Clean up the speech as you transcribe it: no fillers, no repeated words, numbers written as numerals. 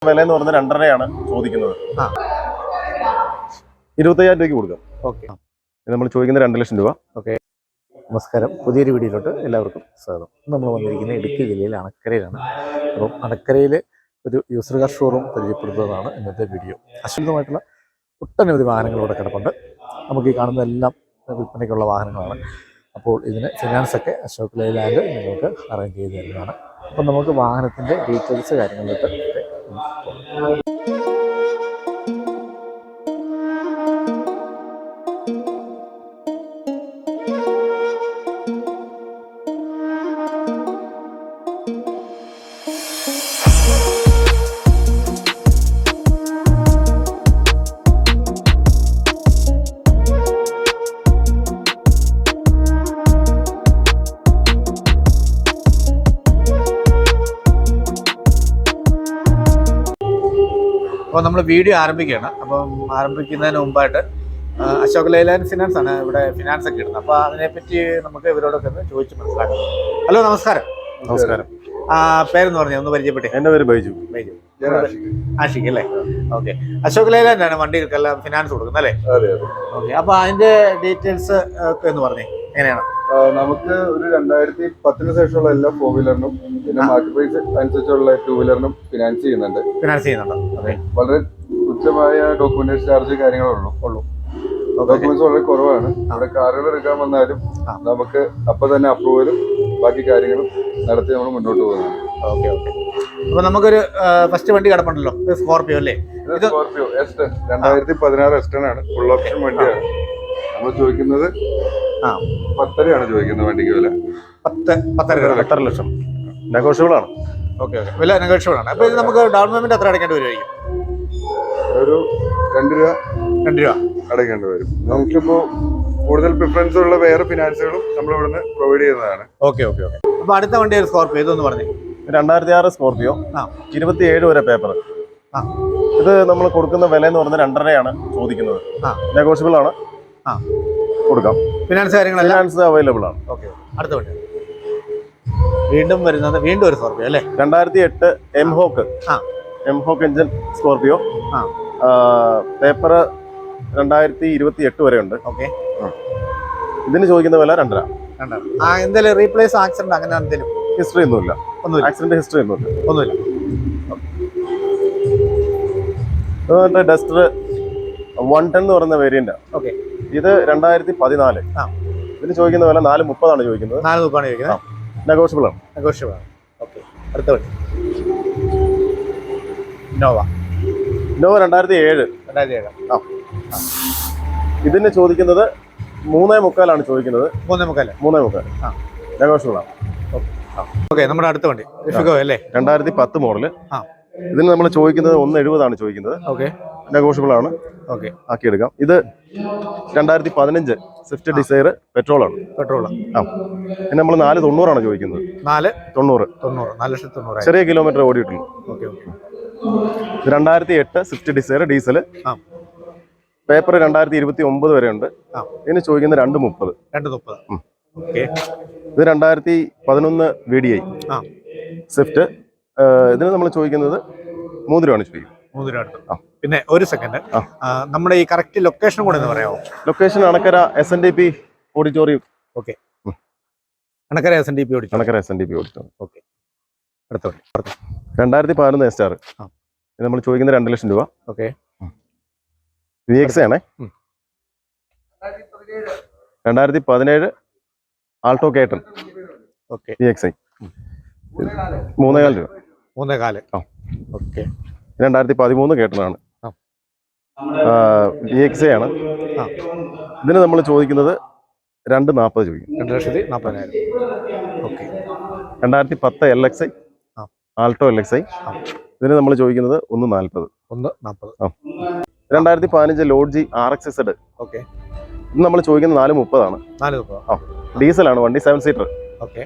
വില എന്ന് പറഞ്ഞാൽ 2.5 ചോദിക്കുന്നത്. 25,000 രൂപയ്ക്ക് കൊടുക്കാം. ഓക്കെ, നമ്മൾ ചോദിക്കുന്നത് 2 ലക്ഷം രൂപ. ഓക്കെ. നമസ്കാരം, പുതിയൊരു വീഡിയോയിലോട്ട് എല്ലാവർക്കും സ്വാഗതം. നമ്മൾ വന്നിരിക്കുന്നത് ഇടുക്കി ജില്ലയിലെ അണക്കരയിലാണ്. അപ്പം അണക്കരയിൽ ഒരു യൂസർ കാർ ഷോറൂം പരിചയപ്പെടുത്തുന്നതാണ് ഇന്നത്തെ വീഡിയോ. അശ്വതമായിട്ടുള്ള ഒട്ടനവധി വാഹനങ്ങൾ ഇവിടെ കിടപ്പുണ്ട്. നമുക്ക് ഈ കാണുന്നതെല്ലാം വിൽപ്പനയ്ക്കുള്ള വാഹനങ്ങളാണ്. അപ്പോൾ ഇതിന് ഫിനാൻസൊക്കെ അശോക് ലൈലാൻഡ് നിങ്ങൾക്ക് അറേഞ്ച് ചെയ്ത് തരുന്നതാണ്. അപ്പം നമുക്ക് വാഹനത്തിൻ്റെ ഡീറ്റെയിൽസ് കാര്യങ്ങളിലൊക്കെ അപ്പോൾ നമ്മൾ വീഡിയോ ആരംഭിക്കുകയാണ്. അപ്പം ആരംഭിക്കുന്നതിന് മുമ്പായിട്ട് അശോക് ലൈലാൻഡ് ഫിനാൻസ് ആണ് ഇവിടെ ഫിനാൻസ് ഒക്കെ ഇടുന്നത്. അപ്പോൾ അതിനെപ്പറ്റി നമുക്ക് ഇവരോടൊക്കെ ഒന്ന് ചോദിച്ച് മനസ്സിലാക്കാം. ഹലോ, നമസ്കാരം. നമസ്കാരം. പേരെന്ന് പറഞ്ഞാൽ ഒന്ന് പരിചയപ്പെട്ടെ. എൻ്റെ പേര് ബൈജു. ആഷിഖ് അല്ലേ? ഓക്കെ. അശോക് ലൈലാൻഡ് ആണ് വണ്ടികൾക്കെല്ലാം ഫിനാൻസ് കൊടുക്കുന്നത് അല്ലേ? ഓക്കെ. അപ്പോൾ അതിൻ്റെ ഡീറ്റെയിൽസ് ഒക്കെ എന്ന് പറഞ്ഞേ എങ്ങനെയാണ്? നമുക്ക് ഒരു 2010 ശേഷമുള്ള എല്ലാ 4 വീലറിനും പിന്നെ മാർക്കറ്റ് പ്രൈസ് അനുസരിച്ചുള്ള 2 വീലറിനും ഫിനാൻസ് ചെയ്യുന്നുണ്ട്. വളരെ തുച്ഛമായ ഡോക്യുമെന്റേഷൻ ചാർജ് കാര്യങ്ങളുള്ളൂ. ഡോക്യുമെന്റ്സ് വളരെ കുറവാണ്. അവിടെ കാറുകൾ എടുക്കാൻ വന്നാലും നമുക്ക് അപ്പൊ തന്നെ അപ്രൂവലും ബാക്കി കാര്യങ്ങളും നടത്തി നമ്മൾ മുന്നോട്ട് പോകുന്നത്. Okay, okay. അപ്പൊ നമുക്കൊരു ഫസ്റ്റ് വണ്ടി കിടപ്പുണ്ടല്ലോ, സ്കോർപിയോ അല്ലേ? സ്കോർപിയോ S10 2016 S10 ആണ്. ഫുൾ ഓപ്ഷൻ വണ്ടിയാണ്. നമ്മൾ ചോദിക്കുന്നത് 10.5 ചോദിക്കുന്നത് വണ്ടിക്ക് വില. 10.5 ലക്ഷം. നെഗോഷ്യബിൾ ആണ്. Okay, okay. വില നെഗോഷ്യബിൾ ആണ്. അപ്പൊ ഇത് നമുക്ക് ഡൗൺ പേയ്മെന്റ് എത്ര അടയ്ക്കേണ്ടി വരുമായിരിക്കും? ഒരു 2 രൂപ അടയ്ക്കേണ്ടി വരും. നമുക്കിപ്പോ കൂടുതൽ പ്രിഫറൻസ് ഉള്ള വേറെ ഫിനാൻസുകളും നമ്മൾ ഇവിടുന്ന് പ്രൊവൈഡ് ചെയ്യുന്നതാണ്. Okay, okay, okay. അപ്പൊ അടുത്ത വണ്ടി ഒരു സ്കോർപിയോ, ഇതൊന്ന് പറഞ്ഞു. 2006 സ്കോർപിയോ, 27 വരെ പേപ്പർ. ഇത് നമ്മൾ കൊടുക്കുന്ന വില എന്ന് പറഞ്ഞാൽ 2.5 ചോദിക്കുന്നത്. നെഗോഷ്യബിൾ ആണ്, കൊടുക്കാം. ഫിനാൻസ് ഫിനാൻസ് അവൈലബിൾ ആണ്. ഓക്കെ. അടുത്ത വണ്ടി വീണ്ടും വരുന്നത് വീണ്ടും ഒരു സ്കോർപിയോ അല്ലേ? 2008 എംഹോക്ക് എഞ്ചിൻ സ്കോർപിയോ. പേപ്പർ 2028 വരെ ഉണ്ട്. ഓക്കെ. ഇതിന് ചോദിക്കുന്ന വില 2.5. എന്തെങ്കിലും റീപ്ലേസ് ആക്സിഡന്റ് അങ്ങനെ എന്തെങ്കിലും ഹിസ്റ്ററി ഒന്നുമില്ല. ആക്സിഡന്റ് ഹിസ്റ്ററി ഒന്നുമില്ല. ഡസ്റ്റർ 110 എന്ന് പറയുന്ന വേരിയന്റ്. ഓക്കെ. ഇത് 2014. ഇതിന് ചോദിക്കുന്ന വില 4.30 ചോദിക്കുന്നത്. 4.30 നെഗോഷ്യബിൾ ആണ്. ഓക്കെ. അടുത്ത വണ്ടി ഇന്നോവ 2007. ഇതിന് ചോദിക്കുന്നത് 3.25 ചോദിക്കുന്നത്. 3.25 നെഗോഷ്യബിൾ ആണ്. ഓക്കെ. നമ്മുടെ അടുത്ത വണ്ടി അല്ലേ? 2010 മോഡല്. ഇതിന് നമ്മൾ ചോദിക്കുന്നത് 1.70 ചോദിക്കുന്നത്. ഓക്കെ. നെഗോഷ്യബിൾ ആണ്. ഓക്കെ, ആക്കിയെടുക്കാം. ഇത് 2015 സ്വിഫ്റ്റ് ഡിസയർ പെട്രോൾ ആണ്. പിന്നെ നമ്മൾ 4.90 ചോദിക്കുന്നത്. 4,90,000 ചെറിയ കിലോമീറ്റർ ഓടിയിട്ടുള്ളൂ. 2008 സ്വിഫ്റ്റ് ഡിസയർ ഡീസൽ. പേപ്പർ 2029 വരെ ഉണ്ട്. ഇതിന് ചോദിക്കുന്നത് 2.30. ഇത് 2011 VDI സ്വിഫ്റ്റ്. ഇതിന് നമ്മൾ ചോദിക്കുന്നത് 3 രൂപയാണ് ചോദിക്കും. 3 രൂപ. പിന്നെ ഒരു സെക്കൻഡ്, നമ്മുടെ ഈ കറക്റ്റ് ലൊക്കേഷൻ കൂടെ ഒന്ന് പറയാമോ? Location Anakkara SNDP auditorium. Okay. Anakkara SNDP auditorium. Okay. അടുത്ത 2011 സ്റ്റാർ. നമ്മൾ ചോദിക്കുന്നത് 2 ലക്ഷം രൂപ. ഓക്കെ. VXA ആണേ. 2017 ആൾട്ടോ കേട്ടൺ. ഓക്കെ. VXA 3.25 രൂപ. 3.25. ഓക്കെ. 2013 കേട്ടണാണ്. VXA ആണ്. ഇതിന് നമ്മൾ ചോദിക്കുന്നത് 2.40 ചോദിക്കും. 2,40,000. ഓക്കെ. 2010 LXI Alto LXI. ഇതിന് നമ്മൾ ചോദിക്കുന്നത് 1.40. 2015 ലോഡ്ജി RXZ. ഓക്കെ. ഇത് നമ്മൾ ചോദിക്കുന്നത് 4.30. ഡീസലാണ് വണ്ടി, 7 സീറ്റർ. ഓക്കെ.